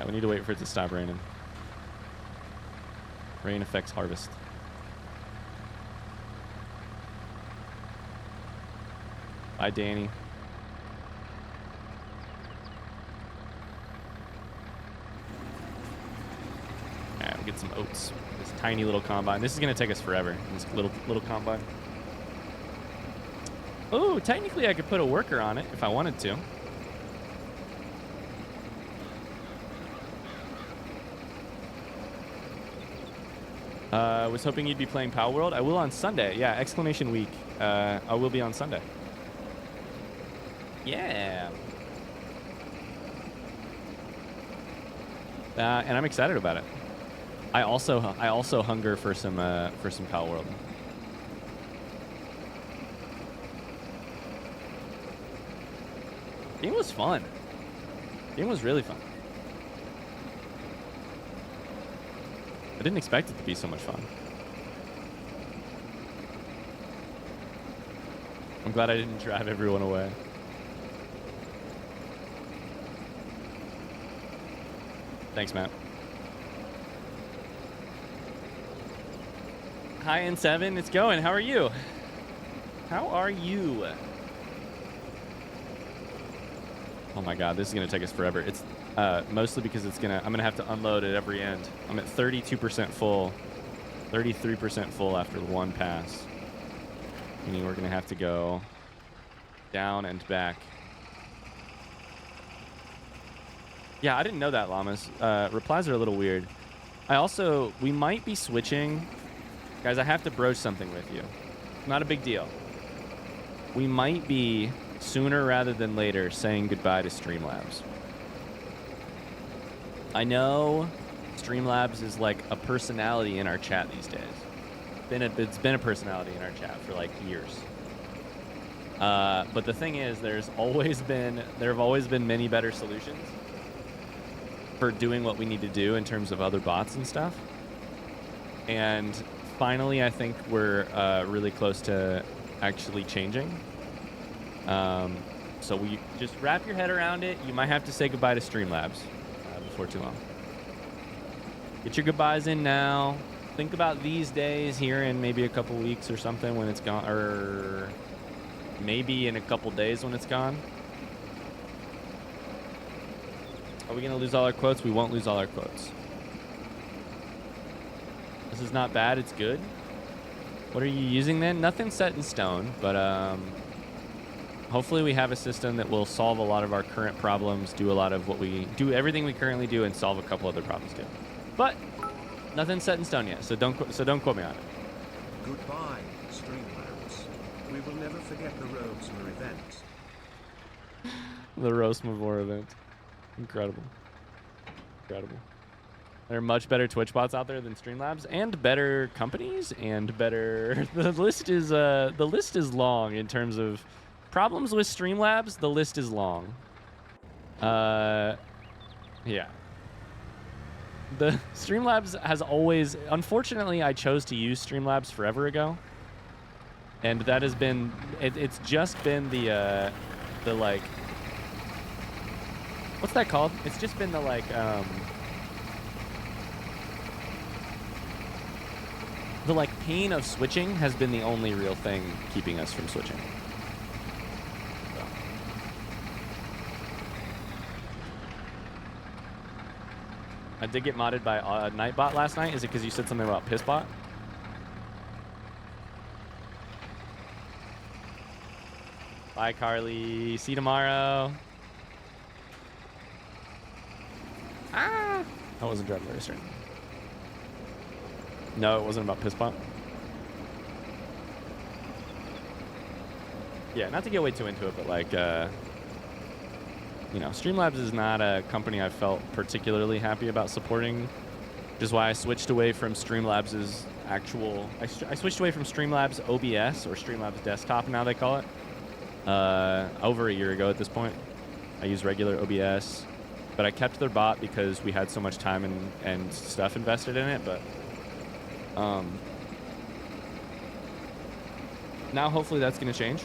Yeah, we need to wait for it to stop raining. Rain affects harvest. Bye, Danny. Alright, we'll get some oats. This tiny little combine. This is gonna take us forever. This little combine. Oh, technically I could put a worker on it if I wanted to. I was hoping you'd be playing Power World. I will on Sunday. Yeah, exclamation week. I will be on Sunday. Yeah. And I'm excited about it. I also hunger for some Power World. Game was fun. Game was really fun. I didn't expect it to be so much fun. I'm glad I didn't drive everyone away. Thanks, Matt. Hi, N7. It's going. How are you? How are you? Oh my God, this is gonna take us forever. It's mostly because I'm gonna have to unload at every end. I'm at 32% full, 33% full after one pass. Meaning we're gonna have to go down and back. Yeah, I didn't know that, Llamas. Replies are a little weird. We might be switching. Guys, I have to broach something with you. Not a big deal. We might be, sooner rather than later, saying goodbye to Streamlabs. I know Streamlabs is like a personality in our chat these days. It's been a personality in our chat for like years. But the thing is, there have always been many better solutions for doing what we need to do in terms of other bots and stuff. And finally, I think we're really close to actually changing. So we just wrap your head around it. You might have to say goodbye to Streamlabs before too long. Get your goodbyes in now. Think about these days here in maybe a couple weeks or something when it's gone, or maybe in a couple days when it's gone. Are we going to lose all our quotes? We won't lose all our quotes. This is not bad. It's good. What are you using then? Nothing set in stone, but hopefully we have a system that will solve a lot of our current problems, do everything we currently do, and solve a couple other problems too. But nothing's set in stone yet, so don't quote me on it. Goodbye, Streamlabs. We will never forget the Rosemore event. The Rosemore event. Incredible. Incredible. There are much better Twitch bots out there than Streamlabs, and better companies, and better. The list is long in terms of problems with Streamlabs. The list is long. Yeah. The Streamlabs has always, unfortunately, I chose to use Streamlabs forever ago, and that has been. It's just been the like. What's that called? It's just been the like. The like pain of switching has been the only real thing keeping us from switching. So. I did get modded by Nightbot last night. Is it because you said something about Pissbot? Bye, Carly. See you tomorrow. Ah! I wasn't driving very straight. No, it wasn't about Pissbot. Yeah, not to get way too into it, but like, you know, Streamlabs is not a company I felt particularly happy about supporting, which is why I switched away from Streamlabs' actual. I switched away from Streamlabs OBS, or Streamlabs Desktop now they call it, over a year ago at this point. I use regular OBS, but I kept their bot because we had so much time and stuff invested in it, but. Now hopefully that's going to change,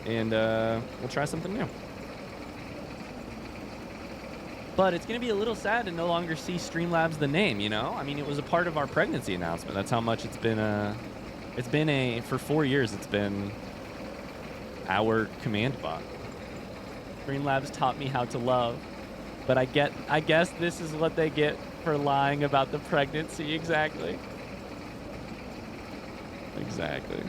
and we'll try something new. But it's going to be a little sad to no longer see Streamlabs the name, you know? I mean, it was a part of our pregnancy announcement. That's how much it's been for 4 years, it's been our command bot. Streamlabs taught me how to love. But I guess this is what they get for lying about the pregnancy. Exactly. Exactly.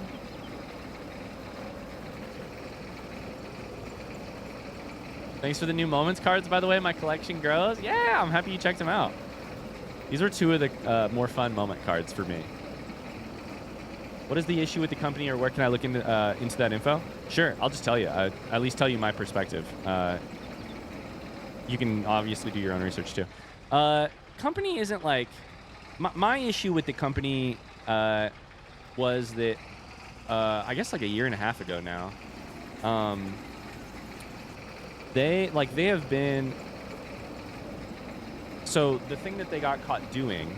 Thanks for the new Moments cards, by the way. My collection grows. Yeah, I'm happy you checked them out. These were 2 of the more fun moment cards for me. What is the issue with the company, or where can I look into that info? Sure, I'll just tell you. At least tell you my perspective. You can obviously do your own research too. Company isn't like... My issue with the company was that, I guess like a year and a half ago now, they have been... So the thing that they got caught doing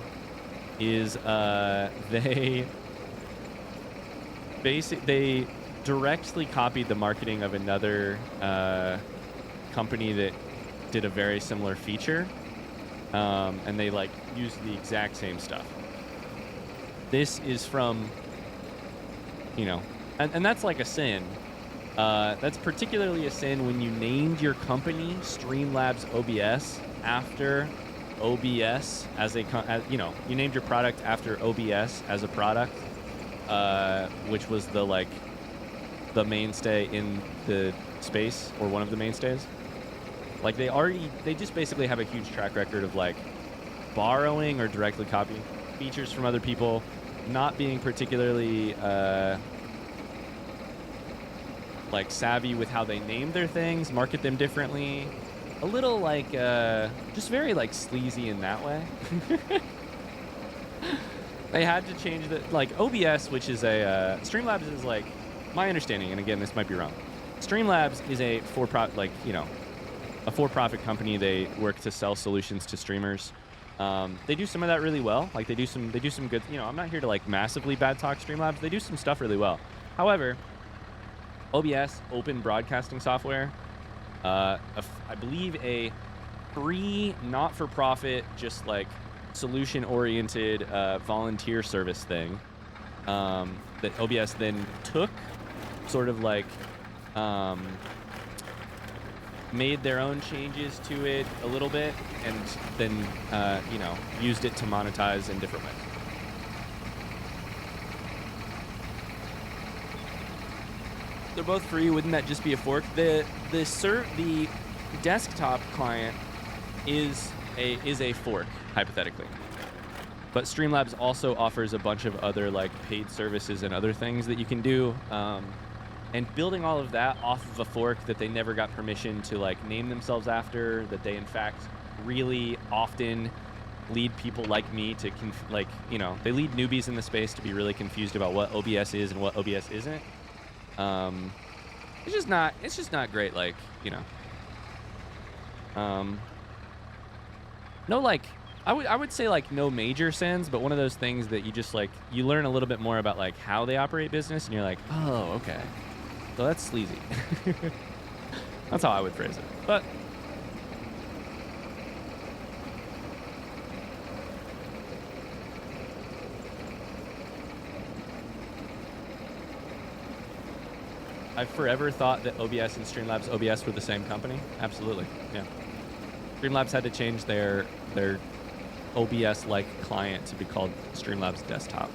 is they directly copied the marketing of another company that did a very similar feature, and they like used the exact same stuff. This is from, you know, and that's like a sin. That's particularly a sin when you named your company Streamlabs OBS after OBS as you know, you named your product after OBS as a product, which was the mainstay in the space, or one of the mainstays. Like they just basically have a huge track record of like borrowing or directly copying features from other people, not being particularly like savvy with how they name their things, market them differently. A little like just very like sleazy in that way. They had to change the like OBS, which is a Streamlabs is like, my understanding, and again this might be wrong. Streamlabs is a for-profit, like, you know, a for-profit company. They work to sell solutions to streamers. They do some of that really well. Like they do some good. You know, I'm not here to like massively bad talk Streamlabs. They do some stuff really well. However, OBS, open broadcasting software, I believe a free, not-for-profit, just like solution-oriented volunteer service thing that OBS then took, sort of like made their own changes to it a little bit, and then you know, used it to monetize in different ways. They're both free. Wouldn't that just be a fork? The desktop client is a fork, hypothetically. But Streamlabs also offers a bunch of other like paid services and other things that you can do. And building all of that off of a fork that they never got permission to like name themselves after, that they in fact really often lead people like me to like, you know, they lead newbies in the space to be really confused about what OBS is and what OBS isn't. It's just not great. Like, you know, no, like, I would say like no major sins, but one of those things that you just like, you learn a little bit more about like how they operate business, and you're like, oh, okay, so that's sleazy. That's how I would phrase it. But I've forever thought that OBS and Streamlabs OBS were the same company. Absolutely, yeah. Streamlabs had to change their OBS-like client to be called Streamlabs Desktop.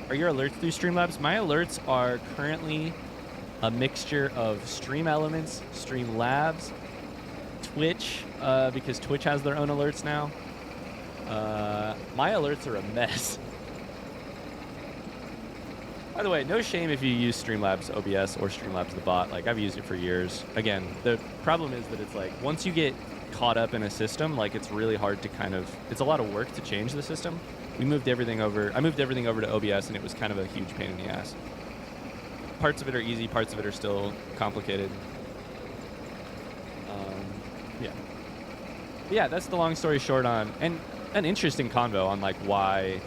Are your alerts through Streamlabs? My alerts are currently a mixture of Stream Elements, Streamlabs, Twitch, because Twitch has their own alerts now. My alerts are a mess. By the way, no shame if you use Streamlabs OBS or Streamlabs the bot. Like, I've used it for years. Again, the problem is that it's like, once you get caught up in a system, like, it's really hard to kind of, it's a lot of work to change the system. I moved everything over to OBS, and it was kind of a huge pain in the ass. Parts of it are easy, parts of it are still complicated. Yeah. But yeah, that's the long story short on, and an interesting convo on like why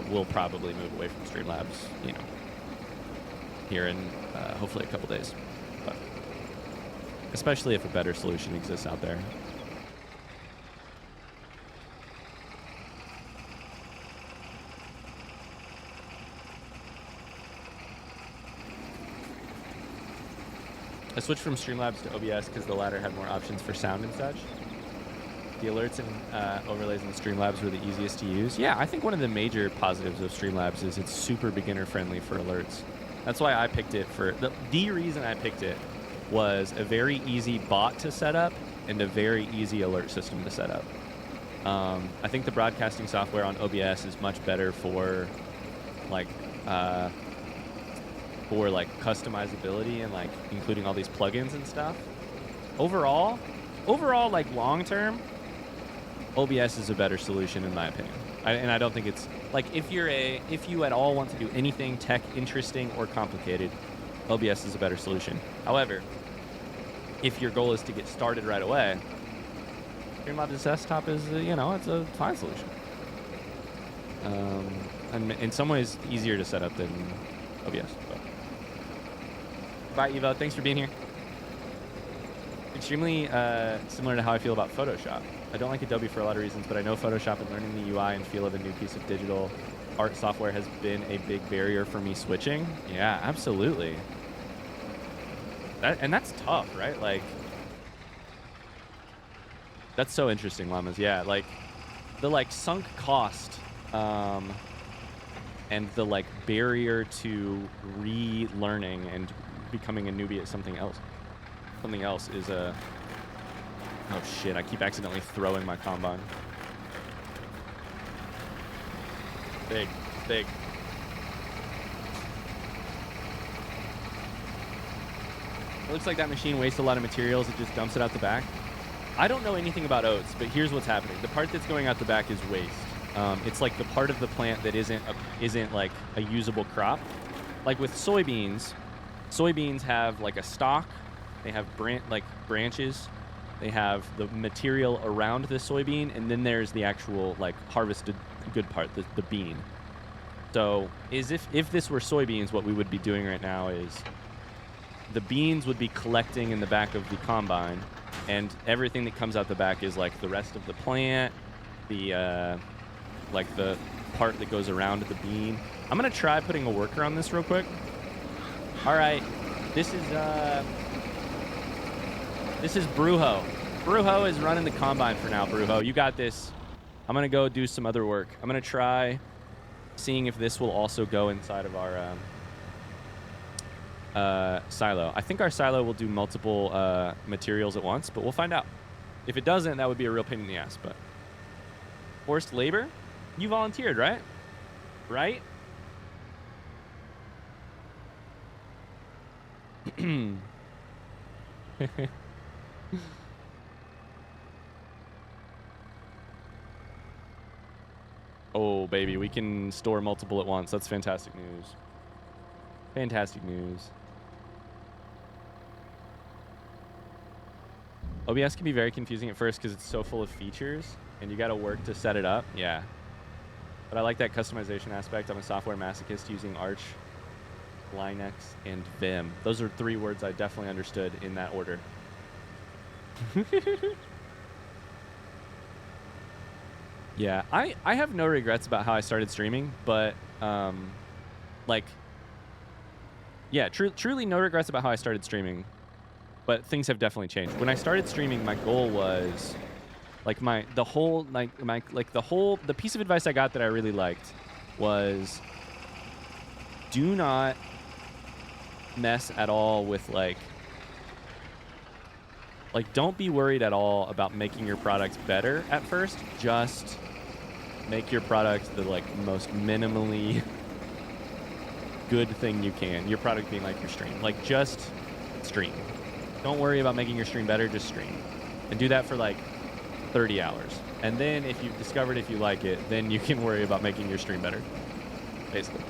we'll probably move away from Streamlabs, you know, here in hopefully a couple days. But especially if a better solution exists out there. I switched from Streamlabs to OBS because the latter had more options for sound and such. The alerts and overlays in Streamlabs were the easiest to use. Yeah, I think one of the major positives of Streamlabs is it's super beginner friendly for alerts. That's why I picked it for the reason I picked it was a very easy bot to set up and a very easy alert system to set up. I think the broadcasting software on OBS is much better for like customizability and like including all these plugins and stuff. Overall, like long term, OBS is a better solution in my opinion. And I don't think it's like if you at all want to do anything tech interesting or complicated, OBS is a better solution. However, if your goal is to get started right away, Streamlabs Desktop is it's a fine solution. And in some ways easier to set up than OBS. But. Bye, Evo. Thanks for being here. Extremely similar to how I feel about Photoshop. I don't like Adobe for a lot of reasons, but I know Photoshop and learning the UI and feel of a new piece of digital art software has been a big barrier for me switching. Yeah, absolutely. And that's tough, right? Like, that's so interesting, Llamas. Yeah, like, the, like, sunk cost and the, like, barrier to relearning and becoming a newbie at something else is a... Oh, shit, I keep accidentally throwing my combine. Big. It looks like that machine wastes a lot of materials. It just dumps it out the back. I don't know anything about oats, but here's what's happening. The part that's going out the back is waste. It's like the part of the plant that isn't like a usable crop. Like with soybeans have like a stalk. They have branches. They have the material around the soybean, and then there's the actual like harvested good part, the bean. So if this were soybeans, what we would be doing right now is the beans would be collecting in the back of the combine, and everything that comes out the back is like the rest of the plant, the like the part that goes around the bean. I'm gonna try putting a worker on this real quick. All right, this is Brujo. Brujo is running the combine for now, Brujo. You got this. I'm going to go do some other work. I'm going to try seeing if this will also go inside of our silo. I think our silo will do multiple materials at once, but we'll find out. If it doesn't, that would be a real pain in the ass. But forced labor? You volunteered, right? Right? Oh, baby, we can store multiple at once. That's fantastic news. Fantastic news. OBS can be very confusing at first because it's so full of features, and you got to work to set it up. Yeah. But I like that customization aspect. I'm a software masochist using Arch, Linux, and Vim. Those are 3 words I definitely understood in that order. Yeah, I have no regrets about how I started streaming, but like, yeah, truly no regrets about how I started streaming, but things have definitely changed. When I started streaming, my goal was like the piece of advice I got that I really liked was do not mess at all with like don't be worried at all about making your product better at first. Just make your product the like most minimally good thing you can. Your product being like your stream. Like just stream. Don't worry about making your stream better, just stream. And do that for like 30 hours. And then if you've discovered if you like it, then you can worry about making your stream better. Basically.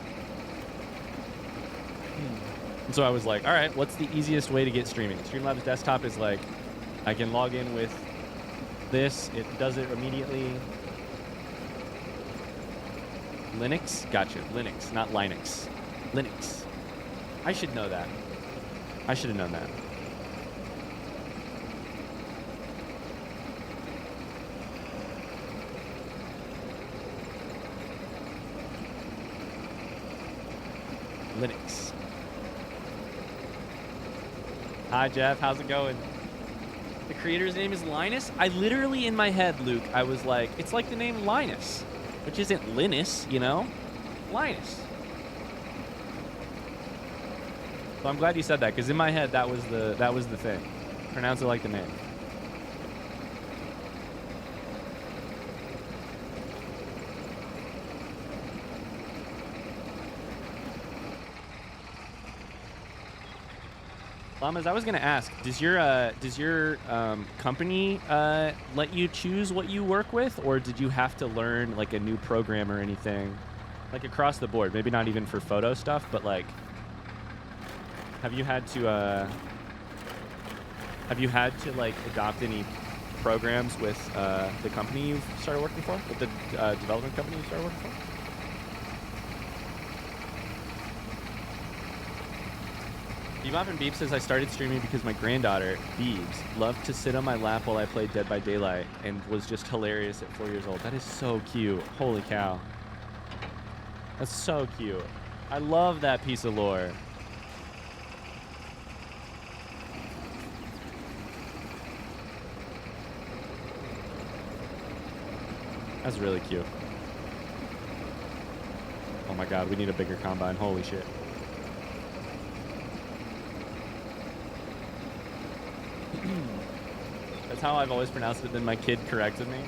And so I was like, all right, what's the easiest way to get streaming? Streamlabs Desktop is like, I can log in with this. It does it immediately. Linux? Gotcha. Linux, not Linux. Linux. I should know that. I should have known that. Linux. Hi, Jeff. How's it going? The creator's name is Linus? I literally, in my head, Luke, I was like, it's like the name Linus, which isn't Linus, you know? Linus. So I'm glad you said that, because in my head, that was the thing. Pronounce it like the name. Llamas, I was gonna ask, does your company let you choose what you work with, or did you have to learn like a new program or anything, like across the board? Maybe not even for photo stuff, but like, have you had to like adopt any programs with the company you've started working for, with the development company you started working for? Bebop and Beep says, I started streaming because my granddaughter, Beebs, loved to sit on my lap while I played Dead by Daylight and was just hilarious at 4 years old. That is so cute. Holy cow. That's so cute. I love that piece of lore. That's really cute. Oh my god, we need a bigger combine. Holy shit. That's how I've always pronounced it, then my kid corrected me.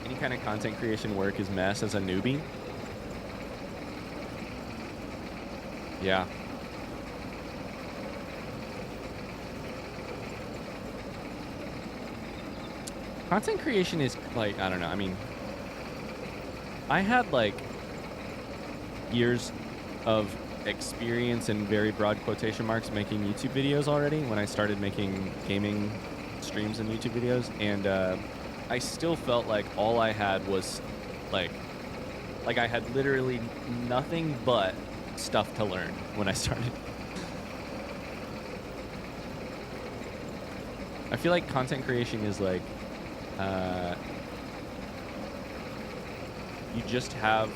Any kind of content creation work is mess as a newbie. Yeah. Content creation is like, I don't know, I mean, I had like years of experience in very broad quotation marks making YouTube videos already when I started making gaming streams and YouTube videos, and I still felt like all I had was like I had literally nothing but stuff to learn when I started. I feel like content creation is like you just have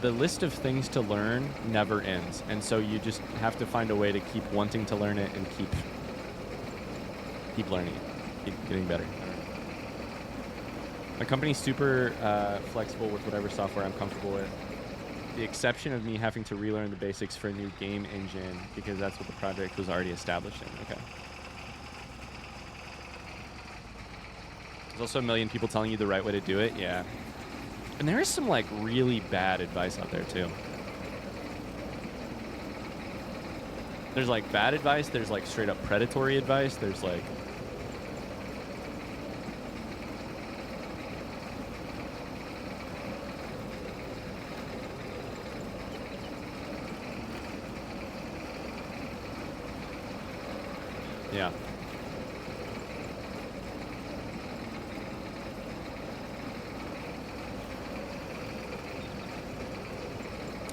the list of things to learn never ends, and so you just have to find a way to keep wanting to learn it and keep learning it, keep getting better. My company's super flexible with whatever software I'm comfortable with, the exception of me having to relearn the basics for a new game engine because that's what the project was already established in. Okay. There's also a million people telling you the right way to do it. Yeah. And there is some like really bad advice out there too. There's like bad advice, there's like straight up predatory advice, there's like yeah.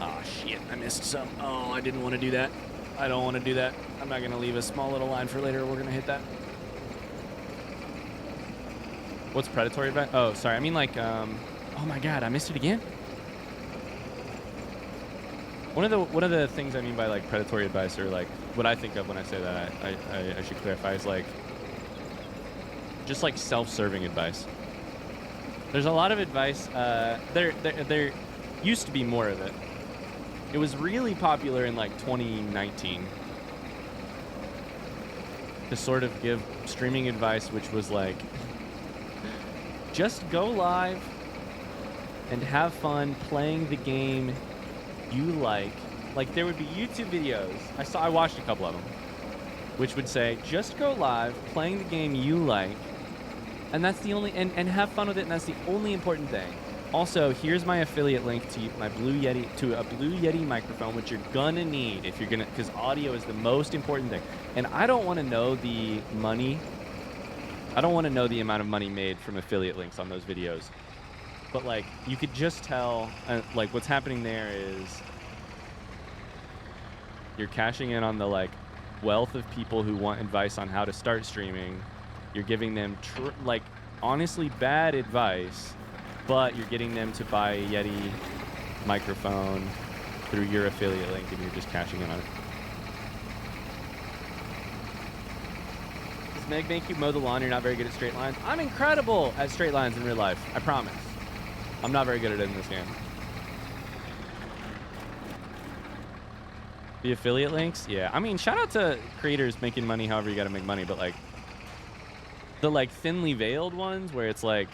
Oh shit, I missed some. Oh, I didn't want to do that. I don't want to do that. I'm not going to leave a small little line for later. We're going to hit that. What's predatory advice? Oh, sorry. I mean like, oh my god, I missed it again. One of the things I mean by like predatory advice, or like what I think of when I say that, I should clarify, is like just like self-serving advice. There's a lot of advice. There used to be more of it. It was really popular in like 2019 to sort of give streaming advice, which was like, just go live and have fun playing the game you like. Like there would be YouTube videos. I watched a couple of them, which would say, just go live playing the game you like, and that's the only, and have fun with it, and that's the only important thing. Also, here's my affiliate link to my Blue Yeti microphone, which you're gonna need if you're gonna, because audio is the most important thing. And I don't want to know the money. I don't want to know the amount of money made from affiliate links on those videos. But like, you could just tell, like what's happening there is you're cashing in on the like wealth of people who want advice on how to start streaming. You're giving them like honestly bad advice, but you're getting them to buy a Yeti microphone through your affiliate link, and you're just cashing in on it. Does Meg make you mow the lawn? You're not very good at straight lines. I'm incredible at straight lines in real life. I promise. I'm not very good at it in this game. The affiliate links? Yeah. I mean, shout out to creators making money however you got to make money. But, like, the, like, thinly veiled ones where it's, like,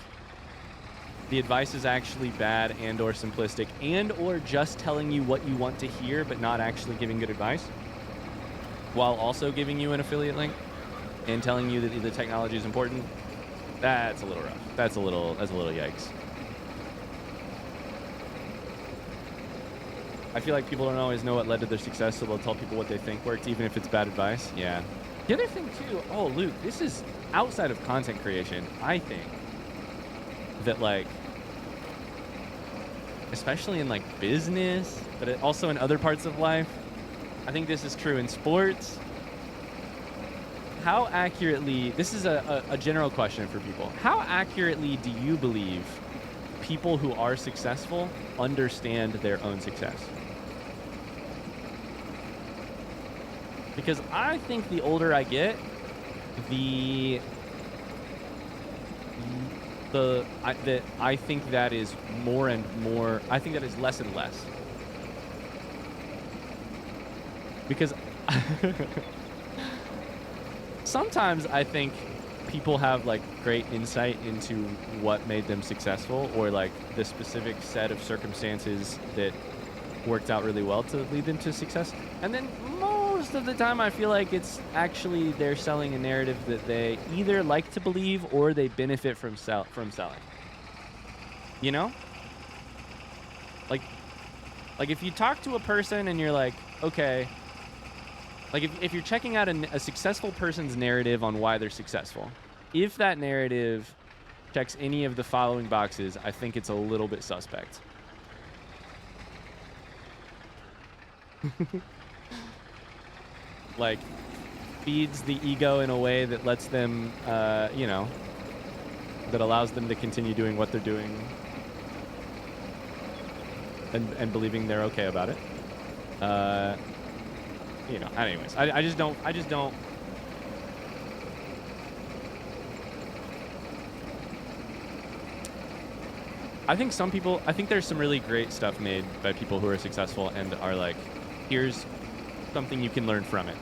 the advice is actually bad and or simplistic and or just telling you what you want to hear but not actually giving good advice while also giving you an affiliate link and telling you that the technology is important. That's a little rough. That's a little yikes. I feel like people don't always know what led to their success, so they'll tell people what they think worked, even if it's bad advice. Yeah. The other thing, too, oh, Luke, this is outside of content creation, I think, that, like, especially in, like, business, but also in other parts of life, I think this is true in sports. How accurately, this is a general question for people, how accurately do you believe people who are successful understand their own success? Because I think the older I get, I think that is more and more, I think that is less and less. Because sometimes I think people have, like, great insight into what made them successful or, like, the specific set of circumstances that worked out really well to lead them to success. And then most of the time I feel like it's actually they're selling a narrative that they either like to believe or they benefit from selling. You know? Like if you talk to a person and you're like, okay, like if you're checking out a successful person's narrative on why they're successful, if that narrative checks any of the following boxes, I think it's a little bit suspect. Like, feeds the ego in a way that lets them, you know, that allows them to continue doing what they're doing and believing they're okay about it. You know, anyways, I just don't. I think there's some really great stuff made by people who are successful and are like, here's something you can learn from it.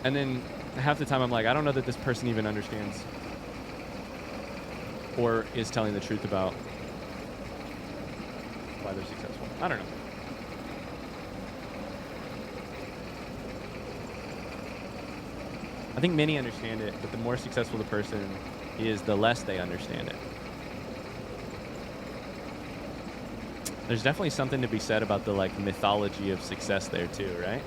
And then half the time I'm like, I don't know that this person even understands or is telling the truth about why they're successful. I don't know. I think many understand it, but the more successful the person is, the less they understand it. There's definitely something to be said about the, like, mythology of success there too, right?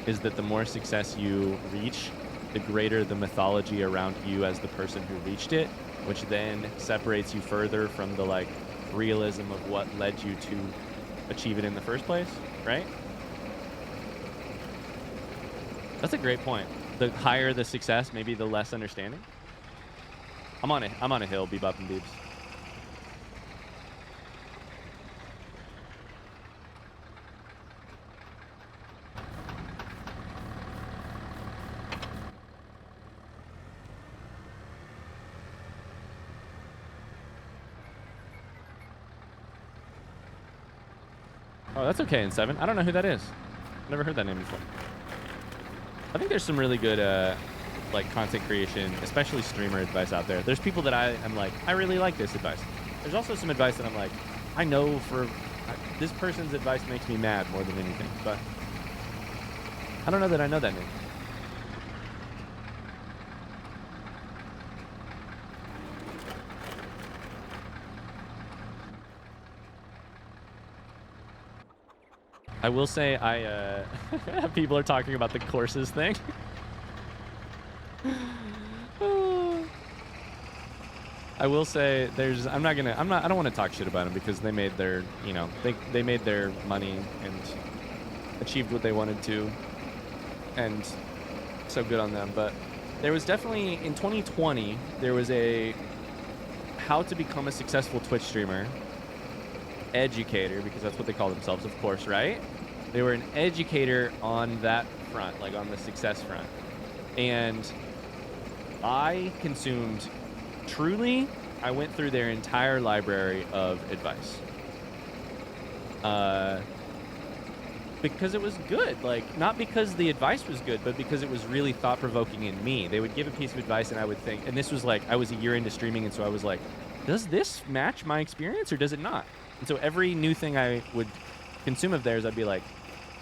Is that the more success you reach, the greater the mythology around you as the person who reached it, which then separates you further from the, like, realism of what led you to achieve it in the first place, right? That's a great point. The higher the success, maybe the less understanding. I'm on a hill, Bebop and Beebs. Oh, that's okay in 7. I don't know who that is. Never heard that name before. I think there's some really good, like, content creation, especially streamer advice out there. There's people that I'm like, I really like this advice. There's also some advice that I'm like, I know this person's advice makes me mad more than anything, but I don't know that I know that name. I will say people are talking about the courses thing. I will say I don't want to talk shit about them because they made their, you know, they made their money and achieved what they wanted to, and so good on them. But there was definitely, in 2020, there was a how to become a successful Twitch streamer educator, because that's what they call themselves, of course, right? They were an educator on that front, like on the success front. And I consumed, truly, I went through their entire library of advice. Because it was good. Like, not because the advice was good, but because it was really thought-provoking in me. They would give a piece of advice and I would think, and this was like, I was a year into streaming, and so I was like, does this match my experience or does it not? And so every new thing I would consume of theirs, I'd be like,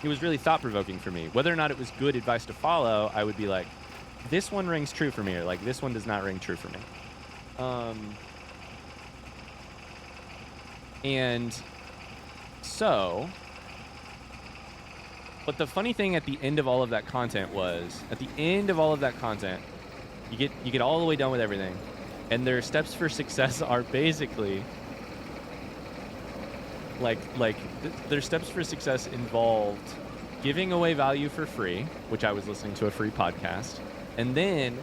it was really thought-provoking for me. Whether or not it was good advice to follow, I would be like, this one rings true for me, or like, this one does not ring true for me. And so, but the funny thing at the end of all of that content was, at the end of all of that content, you get all the way done with everything, and their steps for success are basically their steps for success involved giving away value for free, which I was listening to a free podcast, and then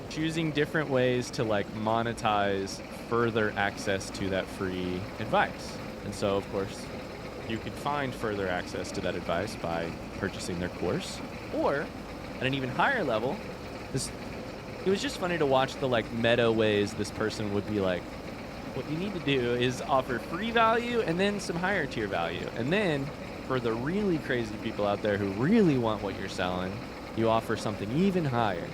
choosing different ways to like monetize further access to that free advice. And so, of course, you could find further access to that advice by purchasing their course, or at an even higher level, it was just funny to watch the like meta ways this person would be like, what you need to do is offer free value and then some higher tier value. And then for the really crazy people out there who really want what you're selling, you offer something even higher.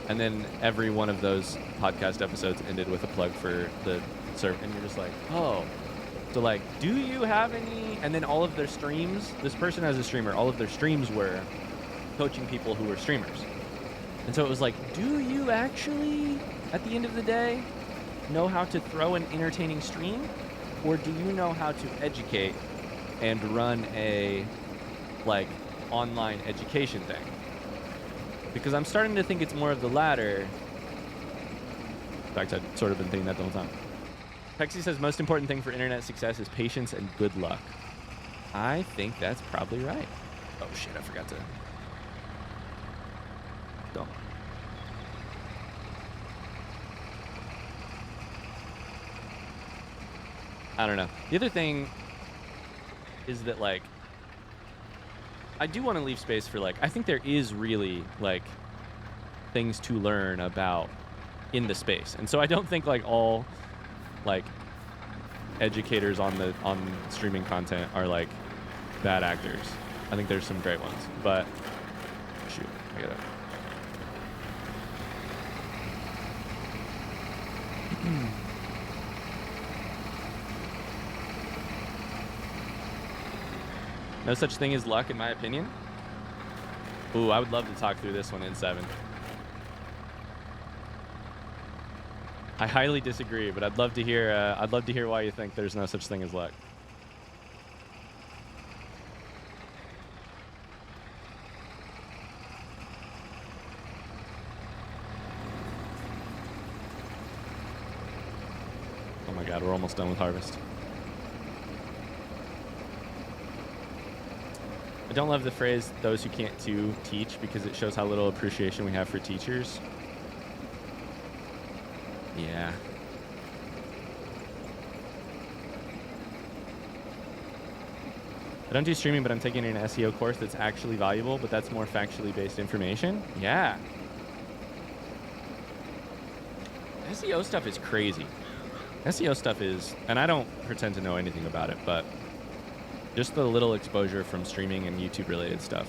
And then every one of those podcast episodes ended with a plug for the serve. And you're just like, oh, so like, do you have any? And then all of their streams, this person as a streamer, all of their streams were coaching people who were streamers. And so it was like, do you actually, at the end of the day, know how to throw an entertaining stream? Or do you know how to educate and run a like online education thing? Because I'm starting to think it's more of the latter. In fact, I've sort of been thinking that the whole time. Pexy says most important thing for internet success is patience and good luck. I think that's probably right. Oh shit, I forgot to. Don't. I don't know. The other thing is that like, I do want to leave space for like, I think there is really like things to learn about in the space. And so I don't think like all like educators on streaming content are like bad actors. I think there's some great ones, but shoot, I gotta. No such thing as luck, in my opinion. Ooh, I would love to talk through this one in 7. I highly disagree, but I'd love to hear. I'd love to hear why you think there's no such thing as luck. Oh my God, we're almost done with harvest. I don't love the phrase, those who can't teach, because it shows how little appreciation we have for teachers. Yeah. I don't do streaming, but I'm taking an SEO course that's actually valuable, but that's more factually based information. Yeah. SEO stuff is crazy. SEO stuff is, and I don't pretend to know anything about it, but just the little exposure from streaming and YouTube related stuff.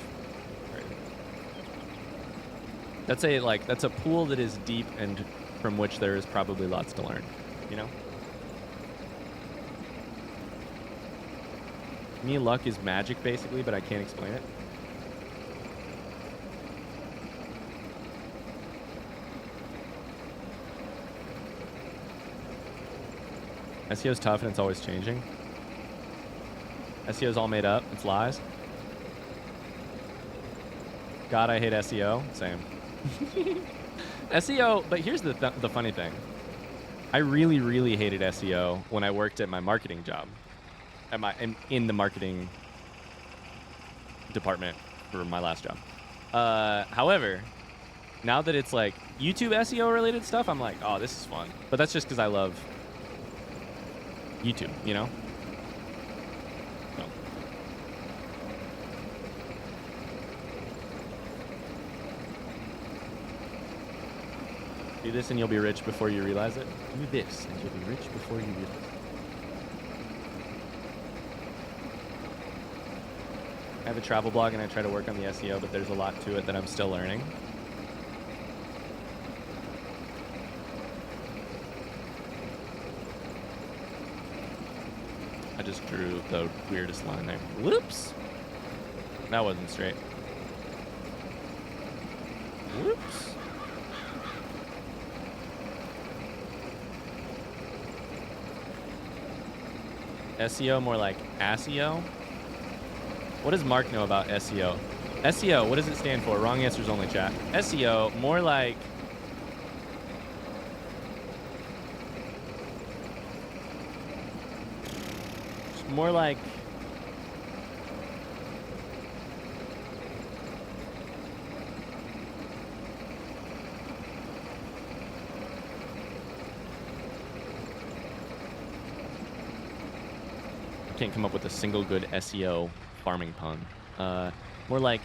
That's a pool that is deep and from which there is probably lots to learn, you know? To me, luck is magic basically, but I can't explain it. SEO's tough and it's always changing. SEO's all made up. It's lies. God, I hate SEO. Same. SEO, but here's the funny thing. I really, really hated SEO when I worked at my marketing job. In the marketing department for my last job. However, now that it's like YouTube SEO related stuff, I'm like, oh, this is fun. But that's just because I love YouTube, you know? So. Do this and you'll be rich before you realize it. Do this and you'll be rich before you realize it. I have a travel blog and I try to work on the SEO, but there's a lot to it that I'm still learning. I just drew the weirdest line there. Whoops. That wasn't straight. Whoops. SEO, more like ASEO. What does Mark know about SEO? SEO, what does it stand for? Wrong answers only, chat. SEO, more like... more like... I can't come up with a single good SEO farming pun. More like...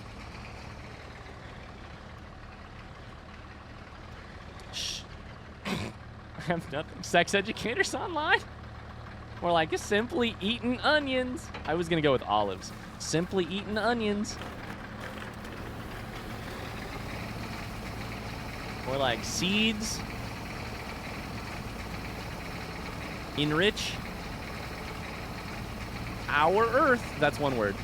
Shh. I have nothing. Sex educators online? More like simply eating onions. I was going to go with olives. Simply eating onions. More like seeds. Enrich our earth. That's one word.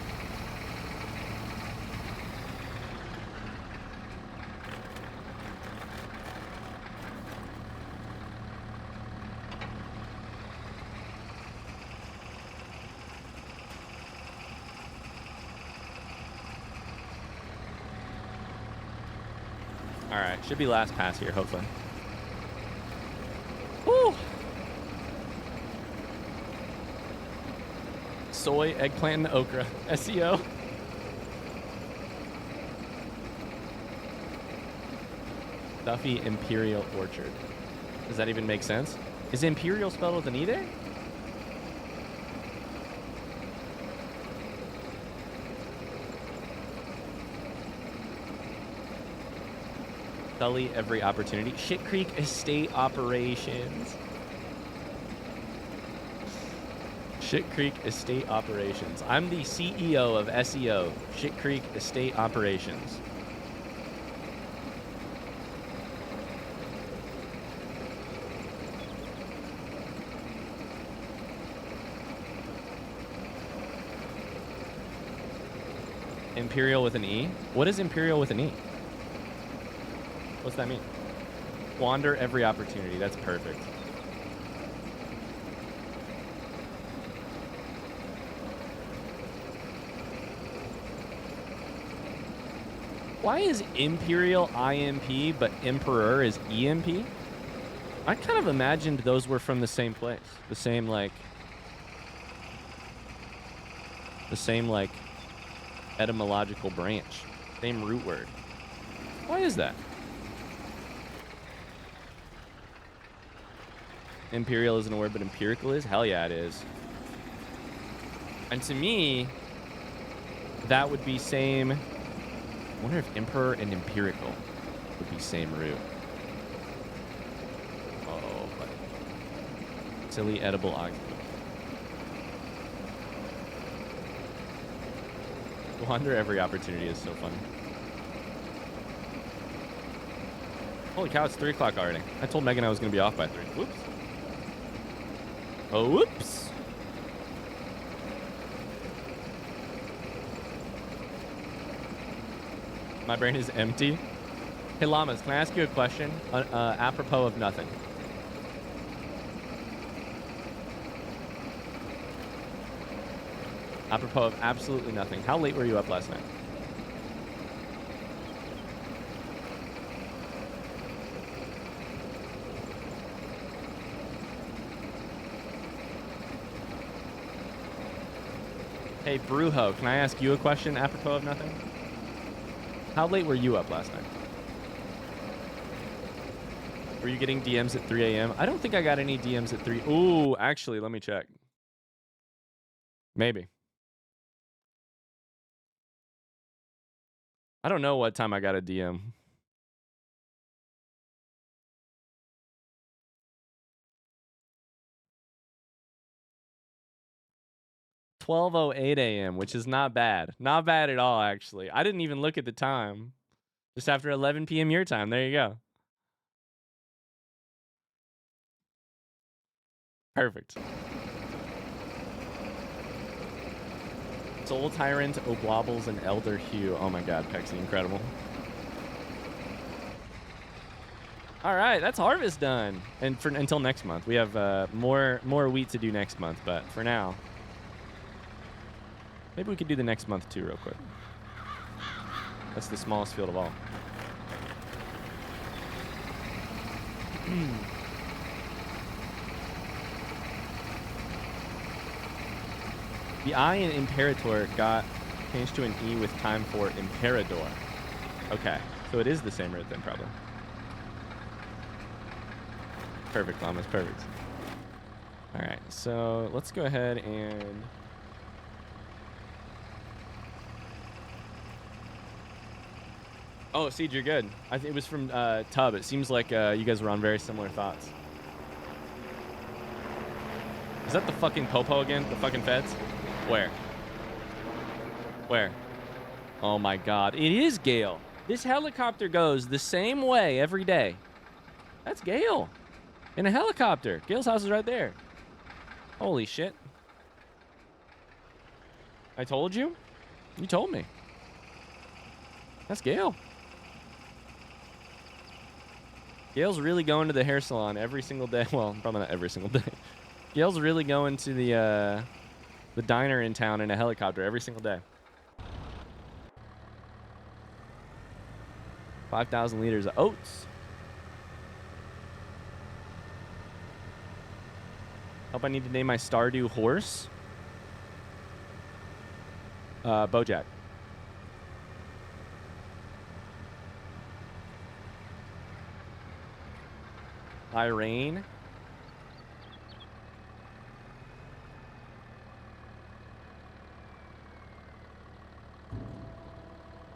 All right, should be last pass here, hopefully. Woo! Soy, eggplant, and okra. SEO. Duffy Imperial Orchard. Does that even make sense? Is Imperial spelled with an E there? Sully every opportunity. Shit Creek Estate Operations. Shit Creek Estate Operations. I'm the CEO of SEO. Shit Creek Estate Operations. Imperial with an E? What is Imperial with an E? What's that mean? Squander every opportunity. That's perfect. Why is Imperial IMP, but Emperor is EMP? I kind of imagined those were from the same place. The same, like... etymological branch. Same root word. Why is that? Imperial isn't a word, but empirical is? Hell yeah, it is. And to me, that would be same... I wonder if emperor and empirical would be same root. Oh, buddy. Silly edible oxygen. Wander every opportunity is so funny. Holy cow, it's 3 o'clock already. I told Megan I was going to be off by 3. Whoops. Oh, whoops. My brain is empty. Hey, Llamas, can I ask you a question? Apropos of nothing. Apropos of absolutely nothing. How late were you up last night? Hey, Brujo, can I ask you a question apropos of nothing? How late were you up last night? Were you getting DMs at 3 a.m.? I don't think I got any DMs at 3. Ooh, actually, let me check. Maybe. I don't know what time I got a DM. 12:08 a.m., which is not bad. Not bad at all, actually. I didn't even look at the time. Just after 11 p.m. your time. There you go. Perfect. Soul Tyrant, Oblobbles, and Elder Hue. Oh my god, Pexy, incredible. All right, that's harvest done. And for until next month. We have more wheat to do next month, but for now, maybe we could do the next month too real quick. That's the smallest field of all. The I in Imperator got changed to an E with time for Imperador. Okay, so it is the same root then, probably. Perfect, Llamas, perfect. All right, so let's go ahead and... Oh, Siege, you're good. I think it was from Tub. It seems like you guys were on very similar thoughts. Is that the fucking Popo again? The fucking feds? Where? Where? Oh my god. It is Gale. This helicopter goes the same way every day. That's Gale. In a helicopter. Gale's house is right there. Holy shit. I told you? You told me. That's Gale. Gale's really going to the hair salon every single day. Well, probably not every single day. Gale's really going to the diner in town in a helicopter every single day. 5,000 liters of oats. Hope I need to name my Stardew horse. Bojack. Irene.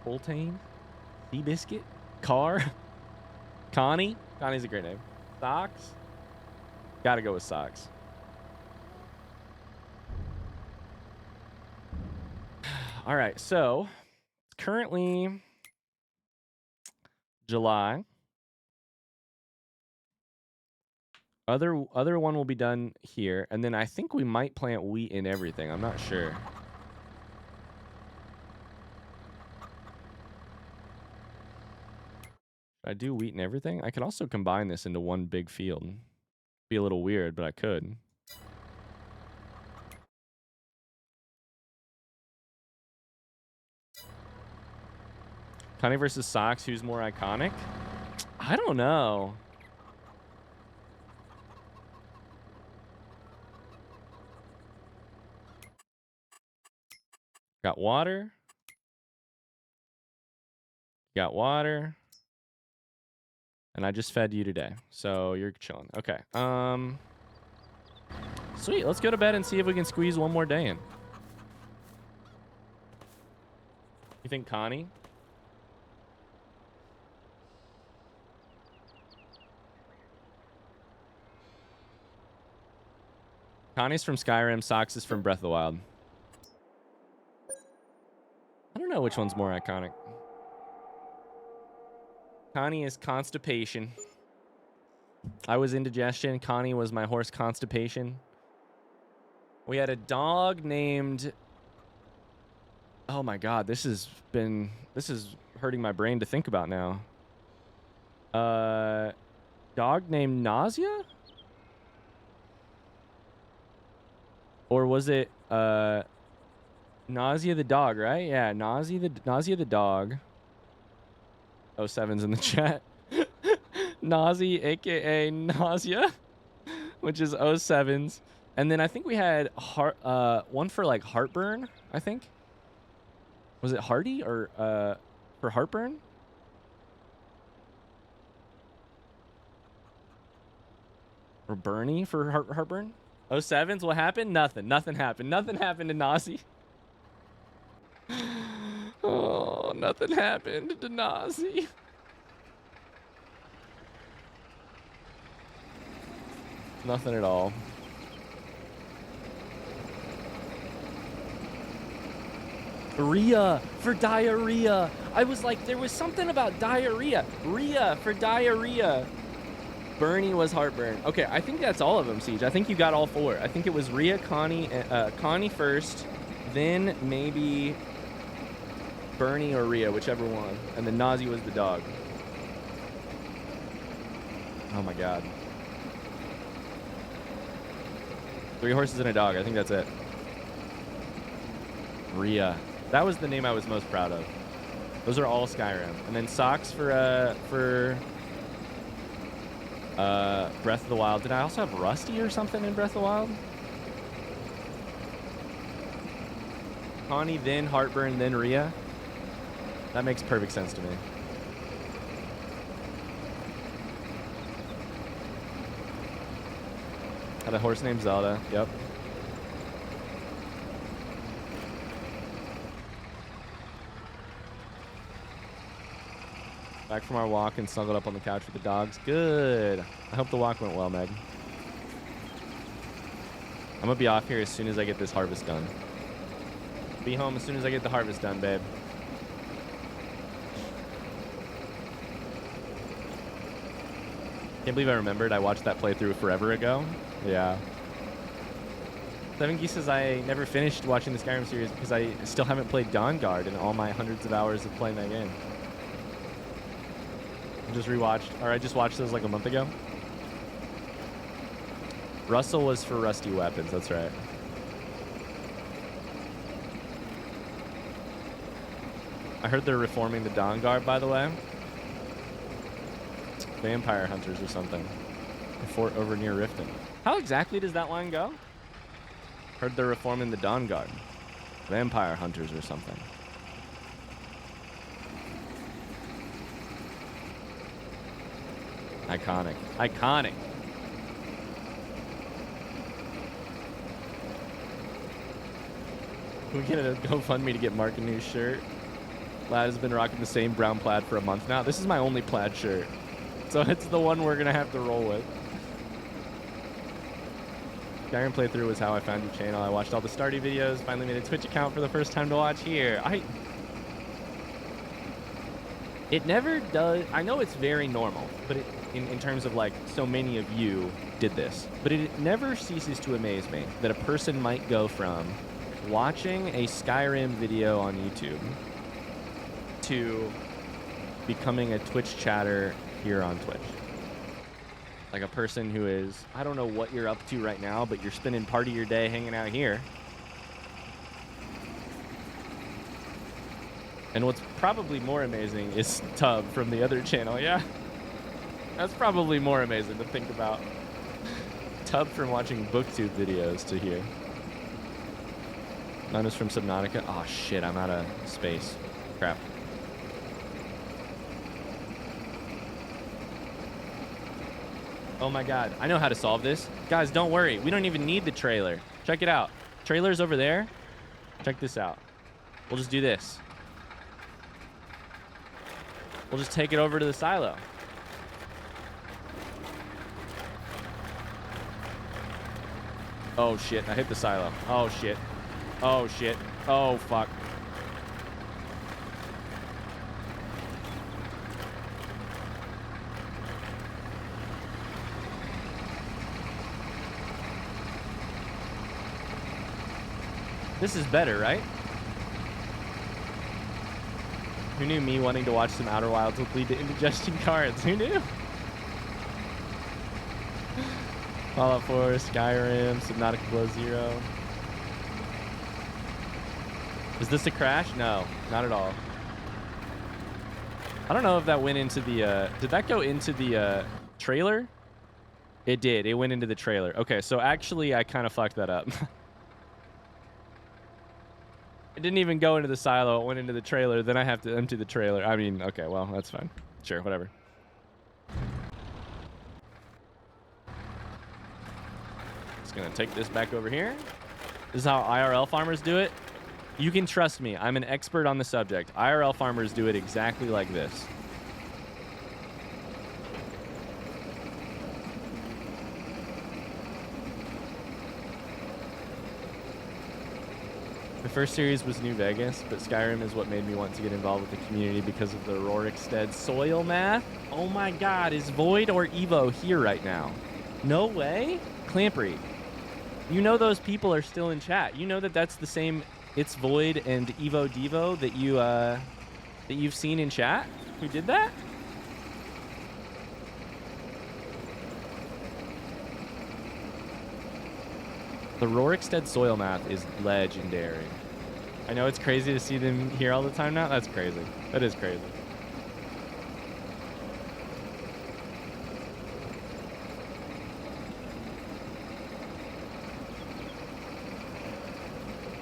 Boltane. Seabiscuit. Car. Connie. Connie's a great name. Socks. Gotta go with socks. All right, so it's currently July. Other one will be done here, and then I think we might plant wheat in everything. I'm not sure. Should I do wheat and everything? I could also combine this into one big field. Be a little weird, but I could. Connie versus Socks, who's more iconic? I don't know. Got water. Got water. And I just fed you today, so you're chilling. Okay. Sweet. Let's go to bed and see if we can squeeze one more day in. You think Connie? Connie's from Skyrim. Socks is from Breath of the Wild. I don't know which one's more iconic. Connie is constipation. I was indigestion. Connie was my horse constipation. We had a dog named... Oh my god, this is hurting my brain to think about now. Dog named Nausea? Or was it Nausea the dog, right? Yeah, Nausea the dog. 07's in the chat. Nausea, aka Nausea, which is 07's. And then I think we had one for like heartburn, I think. Was it Hardy or for heartburn? Or Bernie for heartburn? 07's, what happened? Nothing. Nothing happened. Nothing happened to Nazi. Oh, nothing happened to Nazi. Nothing at all. Rhea for diarrhea. I was like, there was something about diarrhea. Rhea for diarrhea. Bernie was heartburn. Okay, I think that's all of them, Siege. I think you got all 4. I think it was Rhea, Connie first, then maybe Bernie or Rhea, whichever one. And then Nazi was the dog. Oh my God. 3 horses and a dog. I think that's it. Rhea. That was the name I was most proud of. Those are all Skyrim. And then socks for Breath of the Wild. Did I also have Rusty or something in Breath of the Wild? Connie, then Heartburn, then Rhea. That makes perfect sense to me. Had a horse named Zelda. Yep. Back from our walk and snuggled up on the couch with the dogs. Good. I hope the walk went well, Meg. I'm gonna be off here as soon as I get this harvest done. Be home as soon as I get the harvest done, babe. Can't believe I remembered. I watched that playthrough forever ago. Yeah. Seven Geese says I never finished watching the Skyrim series because I still haven't played Dawnguard in all my hundreds of hours of playing that game. I just watched those like a month ago. Russell was for rusty weapons, that's right. I heard they're reforming the Dawnguard, by the way. Vampire hunters or something. A fort over near Riften. How exactly does that line go? Heard they're reforming the Dawnguard. Vampire hunters or something. Iconic. Iconic. Can we get a GoFundMe to get Mark a new shirt? Lad has been rocking the same brown plaid for a month now. This is my only plaid shirt. So it's the one we're going to have to roll with. Skyrim playthrough was how I found your channel. I watched all the Stardew videos, finally made a Twitch account for the first time to watch here. It never does. I know it's very normal, but in terms of like so many of you did this, but it never ceases to amaze me that a person might go from watching a Skyrim video on YouTube to becoming a Twitch chatter here on Twitch. Like a person who is, I don't know what you're up to right now, but you're spending part of your day hanging out here. And what's probably more amazing is Tub from the other channel, yeah? That's probably more amazing to think about. Tub from watching BookTube videos to here. Mine is from Subnautica. Oh shit, I'm out of space. Crap. Oh my god, I know how to solve this. Guys, don't worry. We don't even need the trailer. Check it out. Trailer's over there. Check this out. We'll just do this. We'll just take it over to the silo. Oh shit, I hit the silo. Oh shit. Oh shit. Oh fuck. This is better, right? Who knew me wanting to watch some Outer Wilds would lead to indigestion cards? Who knew? Fallout 4, Skyrim, Subnautica Below Zero. Is this a crash? No, not at all. I don't know if that went into the, did that go into the trailer? It did, it went into the trailer. Okay, so actually I kind of fucked that up. It didn't even go into the silo, it went into the trailer, then I have to empty the trailer. I mean, okay, well, that's fine. Sure, whatever. Just gonna take this back over here. This is how IRL farmers do it. You can trust me, I'm an expert on the subject. IRL farmers do it exactly like this. The first series was New Vegas, but Skyrim is what made me want to get involved with the community because of the Rorikstead soil math. Oh my god, is Void or Evo here right now? No way? Clampery, you know those people are still in chat. You know that that's the same It's Void and Evo Devo that you've seen in chat? Who did that? The Rorikstead soil math is legendary. I know it's crazy to see them here all the time now. That's crazy. That is crazy.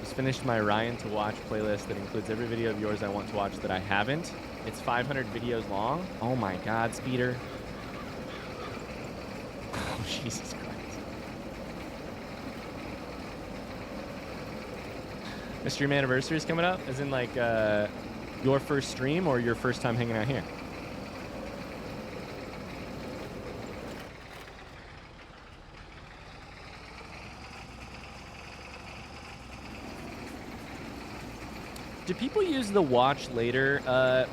Just finished my Ryan to watch playlist that includes every video of yours I want to watch that I haven't. It's 500 videos long. Oh my God, Speeder. Oh, Jesus Christ. The stream anniversary is coming up, as in like your first stream or your first time hanging out here? Do people use the watch later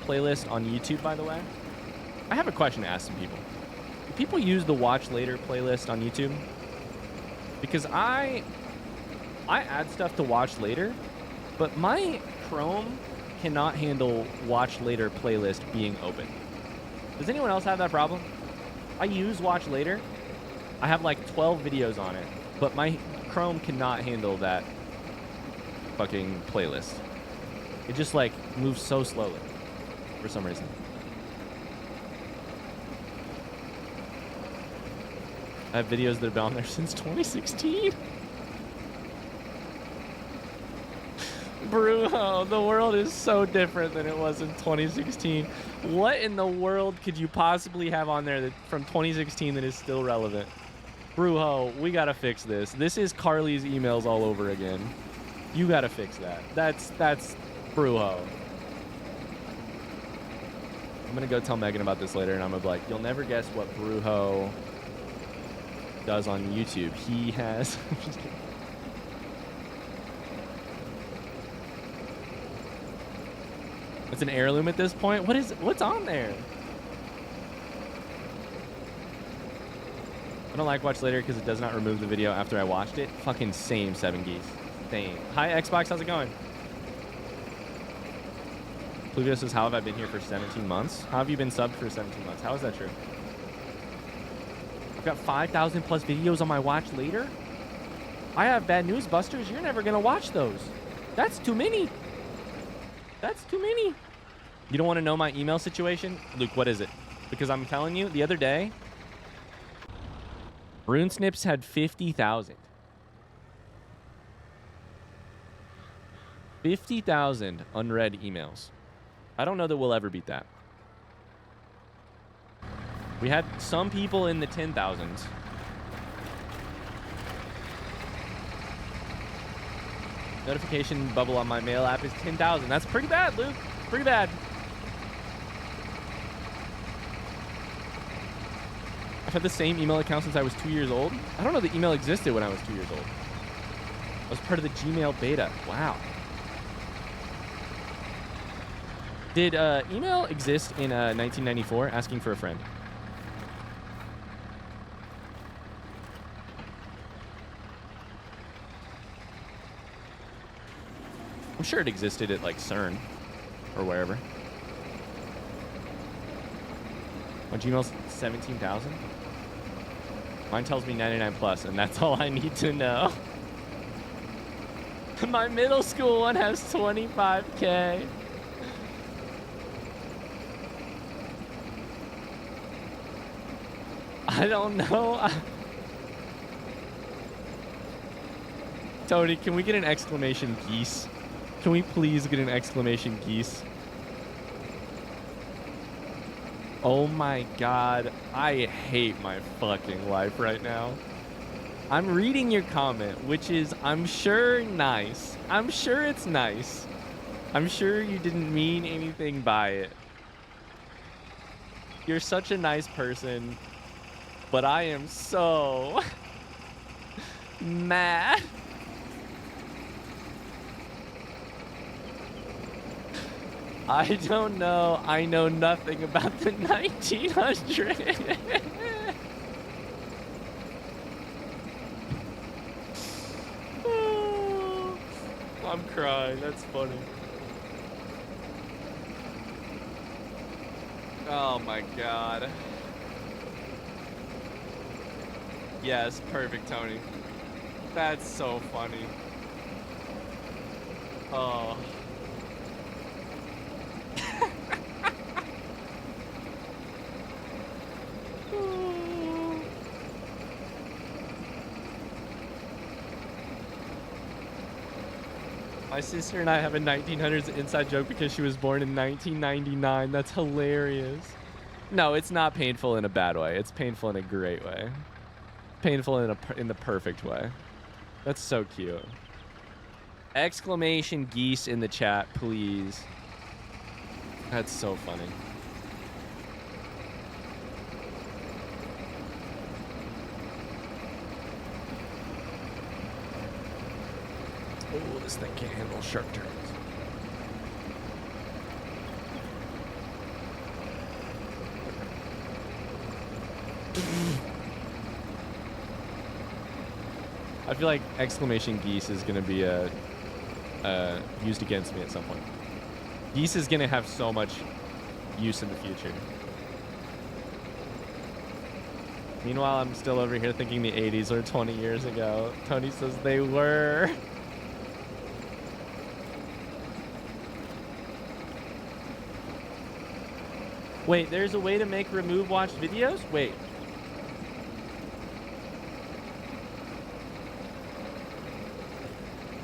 playlist on YouTube, by the way? I have a question to ask some people. Do people use the watch later playlist on YouTube? Because I add stuff to watch later, but my Chrome cannot handle watch later playlist being open. Does anyone else have that problem? I use watch later. I have like 12 videos on it, but my Chrome cannot handle that fucking playlist. It just like moves so slowly for some reason. I have videos that have been on there since 2016. Brujo, the world is so different than it was in 2016. What in the world could you possibly have on there that from 2016 that is still relevant? Brujo, we gotta fix this. This is Carly's emails all over again. You gotta fix that. That's Brujo. I'm gonna go tell Megan about this later, and I'm gonna be like, you'll never guess what Brujo does on YouTube. He has... I'm just kidding. It's an heirloom at this point. What's on there? I don't like watch later because it does not remove the video after I watched it. Fucking same, 7 geese. Same. Hi, Xbox. How's it going? Pluvio says, how have I been here for 17 months? How have you been subbed for 17 months? How is that true? I've got 5,000 plus videos on my watch later. I have bad news, Busters. You're never going to watch those. That's too many. That's too many. You don't want to know my email situation? Luke, what is it? Because I'm telling you, the other day, RuneSnips had 50,000. 50,000 unread emails. I don't know that we'll ever beat that. We had some people in the 10,000s. Notification bubble on my mail app is 10,000. That's pretty bad, Luke. Pretty bad. I've had the same email account since I was 2 years old. I don't know that email existed when I was 2 years old. I was part of the Gmail beta. Wow. Did email exist in 1994? Asking for a friend. I'm sure it existed at like CERN or wherever. My Gmail's 17,000. Mine tells me 99 plus, and that's all I need to know. My middle school one has 25K. I don't know. Tony, can we get an exclamation geese? Can we please get an exclamation geese? Oh my God. I hate my fucking life right now. I'm reading your comment, which is, I'm sure, nice. I'm sure it's nice. I'm sure you didn't mean anything by it. You're such a nice person, but I am so mad. I don't know. I know nothing about the 1900. Oh, I'm crying. That's funny. Oh my god. Yes, perfect, Tony. That's so funny. Oh. My sister and I have a 1900s inside joke because she was born in 1999. That's hilarious. No, it's not painful in a bad way. It's painful in a great way. Painful in the perfect way. That's so cute. Exclamation geese in the chat, please. That's so funny. Oh, this thing can't handle sharp turns. I feel like exclamation geese is going to be used against me at some point. Geese is going to have so much use in the future. Meanwhile, I'm still over here thinking the 80s were 20 years ago. Tony says they were. Wait, there's a way to make remove watched videos? Wait.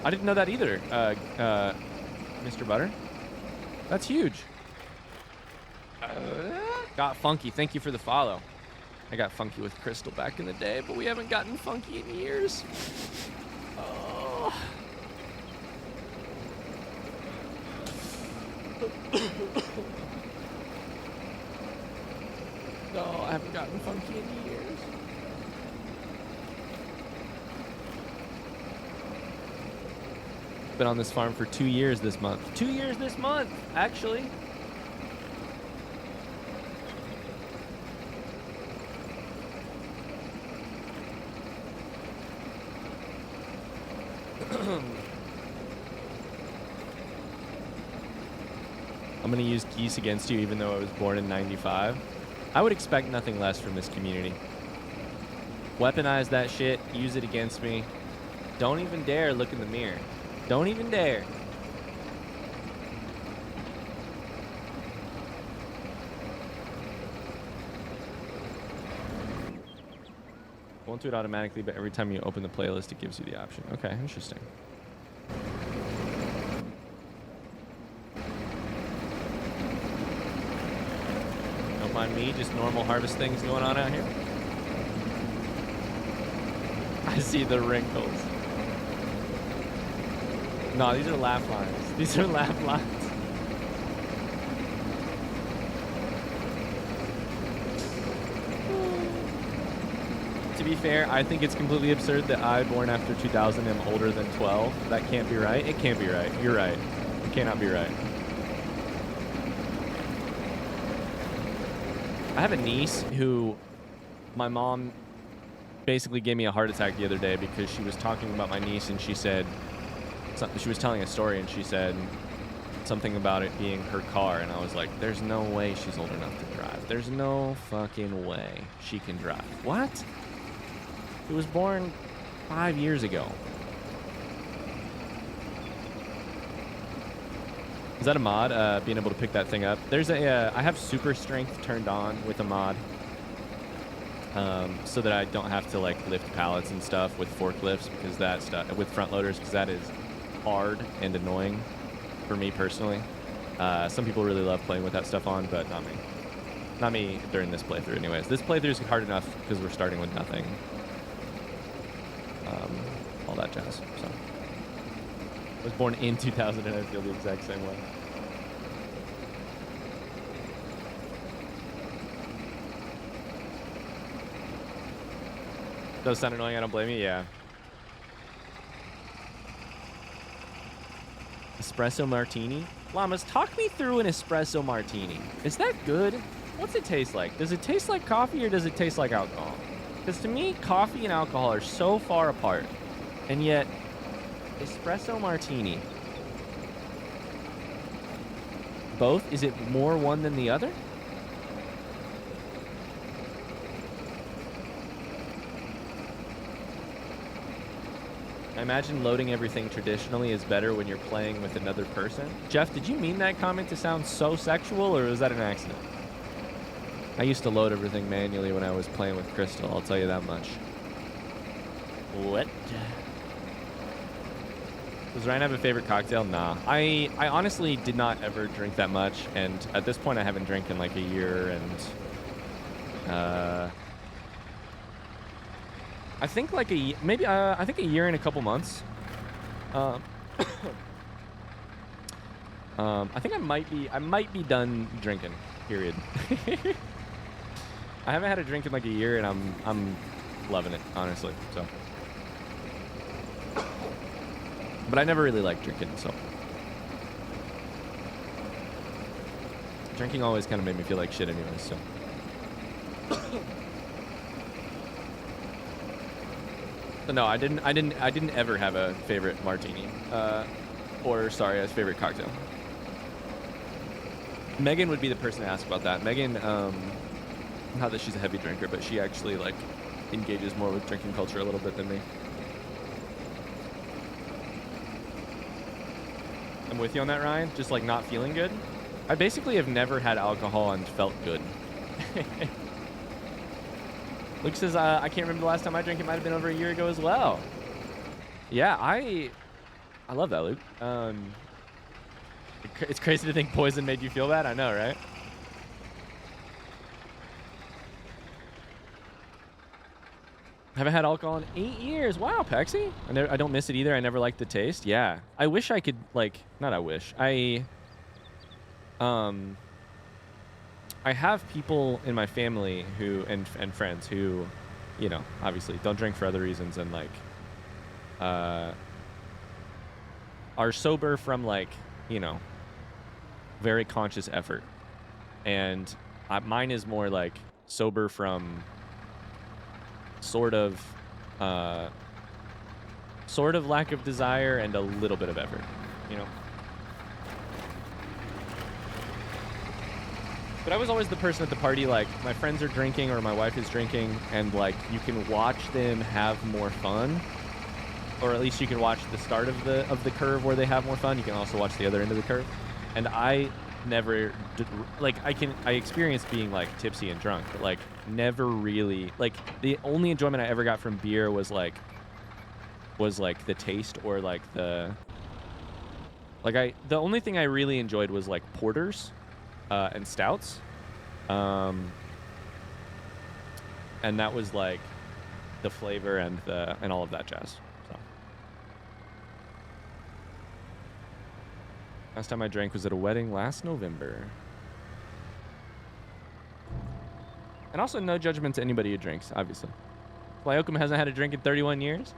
I didn't know that either, Mr. Butter. That's huge. Got funky. Thank you for the follow. I got funky with Crystal back in the day, but we haven't gotten funky in years. Oh. No, I haven't gotten funky in years. Been on this farm for 2 years this month. 2 years this month, actually. I'm gonna use geese against you even though I was born in 95. I would expect nothing less from this community. Weaponize that shit, use it against me. Don't even dare look in the mirror. Don't even dare. Won't do it automatically, but every time you open the playlist, it gives you the option. Okay, interesting. Don't mind me, just normal harvest things going on out here. I see the wrinkles. No, these are laugh lines. These are laugh lines. To be fair, I think it's completely absurd that I, born after 2000, am older than 12. That can't be right. It can't be right. You're right. It cannot be right. I have a niece who my mom basically gave me a heart attack the other day because she was talking about my niece and she said, she was telling a story and she said something about it being her car, and I was like, there's no way she's old enough to drive. There's no fucking way she can drive. What? It was born 5 years ago. Is that a mod? Being able to pick that thing up. There's a, I have super strength turned on with a mod. So that I don't have to like lift pallets and stuff with forklifts, because that stuff, with front loaders, because that is hard and annoying for me personally. Some people really love playing with that stuff on, but not me. Not me during this playthrough anyways. This playthrough is hard enough because we're starting with nothing. All that jazz, so. I was born in 2000 and I feel the exact same way. Does sound annoying, I don't blame you, yeah. Espresso martini? Llamas, talk me through an espresso martini. Is that good? What's it taste like? Does it taste like coffee or does it taste like alcohol? Because to me, coffee and alcohol are so far apart. And yet, espresso martini. Both? Is it more one than the other? I imagine loading everything traditionally is better when you're playing with another person. Jeff, did you mean that comment to sound so sexual, or was that an accident? I used to load everything manually when I was playing with Crystal, I'll tell you that much. What? Does Ryan have a favorite cocktail? Nah. I honestly did not ever drink that much, and at this point I haven't drank in like a year, and I think like maybe I think a year and a couple months. I think I might be done drinking. Period. I haven't had a drink in like a year, and I'm loving it, honestly. So, but I never really liked drinking, so drinking always kind of made me feel like shit, anyway. So. So no, I didn't ever have a favorite martini, or sorry, a favorite cocktail. Megan would be the person to ask about that. Megan, not that she's a heavy drinker, but she actually like engages more with drinking culture a little bit than me. I'm with you on that, Ryan. Just like not feeling good. I basically have never had alcohol and felt good. Luke says, I can't remember the last time I drank. It might have been over a year ago as well. Yeah, I love that, Luke. It's crazy to think poison made you feel bad. I know, right? Haven't had alcohol in 8 years. Wow, Pexy. I don't miss it either. I never liked the taste. Yeah. I wish I could, like, not I wish. I have people in my family who, and friends who, you know, obviously don't drink for other reasons and, like, are sober from, like, you know, very conscious effort. And mine is more, like, sober from sort of lack of desire and a little bit of effort, you know? But I was always the person at the party, like, my friends are drinking or my wife is drinking, and, like, you can watch them have more fun. Or at least you can watch the start of the curve where they have more fun. You can also watch the other end of the curve. And I never, like, I experienced being, like, tipsy and drunk, but, like, never really, like, the only enjoyment I ever got from beer was, like, the taste or, like, the only thing I really enjoyed was, like, porters. And stouts, and that was like the flavor and all of that jazz. So last time I drank was at a wedding last November. And also, no judgment to anybody who drinks, obviously. Flyokum hasn't had a drink in 31 years.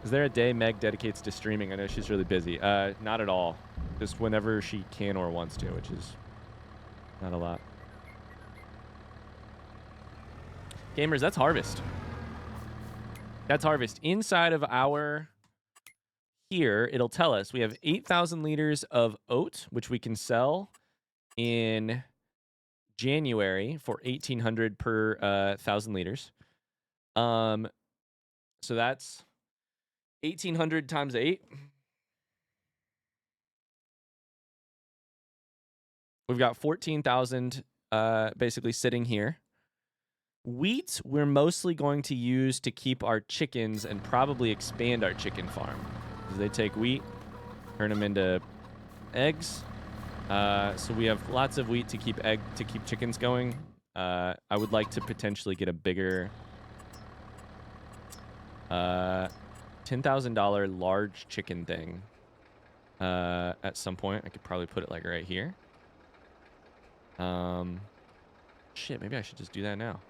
Is there a day Meg dedicates to streaming? I know she's really busy. Not at all. Just whenever she can or wants to, which is not a lot. Gamers, that's harvest. That's harvest. Inside of our here, it'll tell us we have 8,000 liters of oat, which we can sell in January for $1,800 per 1,000 liters. So that's 1,800 times 8. We've got 14,000 basically sitting here. Wheat, we're mostly going to use to keep our chickens and probably expand our chicken farm. Because they take wheat, turn them into eggs. So we have lots of wheat to keep chickens going. I would like to potentially get a bigger $10,000 large chicken thing at some point. I could probably put it like right here. Shit, maybe I should just do that now.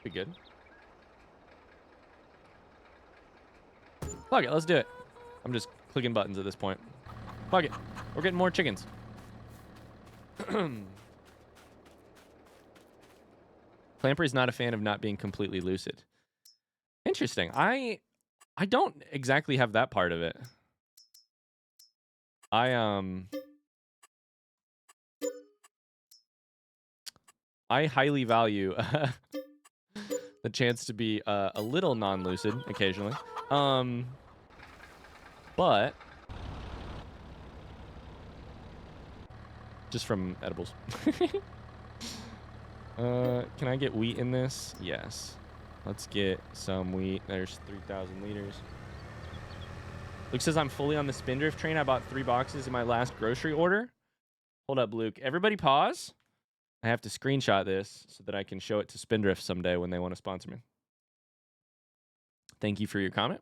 Be good. Fuck it, let's do it. I'm just clicking buttons at this point. Fuck it. We're getting more chickens. Clamper is not a fan of not being completely lucid. Interesting. I don't exactly have that part of it. I highly value the chance to be a little non-lucid occasionally. But just from edibles. Can I get wheat in this? Yes. Let's get some wheat. There's 3,000 liters. Luke says I'm fully on the Spindrift train. I bought 3 boxes in my last grocery order. Hold up, Luke. Everybody pause. I have to screenshot this so that I can show it to Spindrift someday when they want to sponsor me. Thank you for your comment.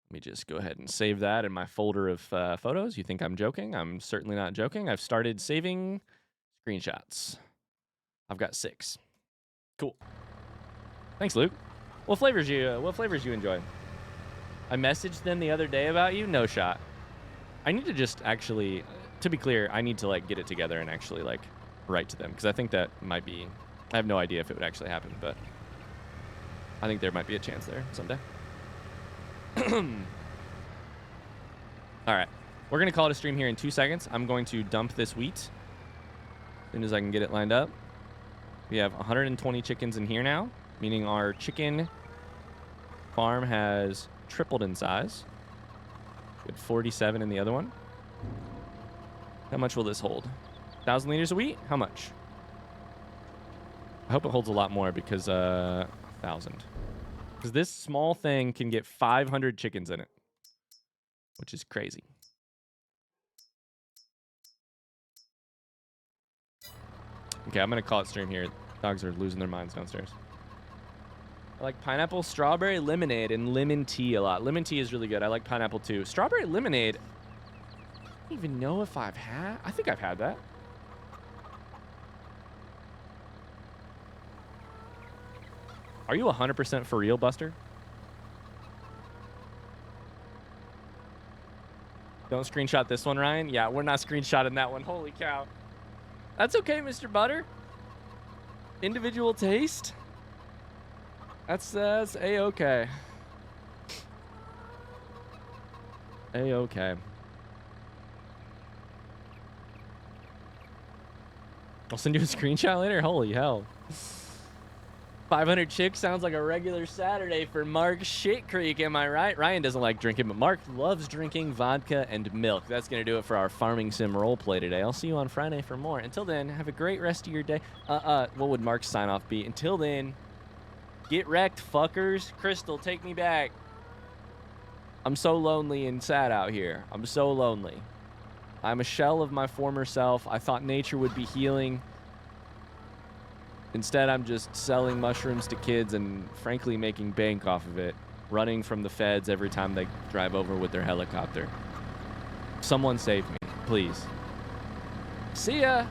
Let me just go ahead and save that in my folder of photos. You think I'm joking? I'm certainly not joking. I've started saving screenshots. I've got 6. Cool. Thanks, Luke. What flavors you enjoy? I messaged them the other day about you. No shot. I need to just actually, to be clear, I need to like get it together and actually like write to them because I think that might be. I have no idea if it would actually happen, but I think there might be a chance there someday. All right, we're gonna call it a stream here in 2 seconds. I'm going to dump this wheat as soon as I can get it lined up. We have 120 chickens in here now, meaning our chicken farm has tripled in size. We had 47 in the other one. How much will this hold? 1,000 liters of wheat? How much? I hope it holds a lot more because 1,000. Because this small thing can get 500 chickens in it, which is crazy. Okay, I'm going to call it stream here. Dogs are losing their minds downstairs. I like pineapple, strawberry, lemonade, and lemon tea a lot. Lemon tea is really good. I like pineapple too. Strawberry lemonade, I don't even know if I've had. I think I've had that. Are you 100% for real, Buster? Don't screenshot this one, Ryan. Yeah, we're not screenshotting that one. Holy cow. That's okay, Mr. Butter. Individual taste. That's A-okay. A-okay. I'll send you a screenshot later. Holy hell. 500 chicks sounds like a regular Saturday for Mark Shit Creek, am I right? Ryan doesn't like drinking, but Mark loves drinking vodka and milk. That's going to do it for our Farming Sim roleplay today. I'll see you on Friday for more. Until then, have a great rest of your day. What would Mark's sign-off be? Until then, get wrecked, fuckers. Crystal, take me back. I'm so lonely and sad out here. I'm so lonely. I'm a shell of my former self. I thought nature would be healing. Instead, I'm just selling mushrooms to kids and, frankly, making bank off of it, running from the feds every time they drive over with their helicopter. Someone save me, please. See ya!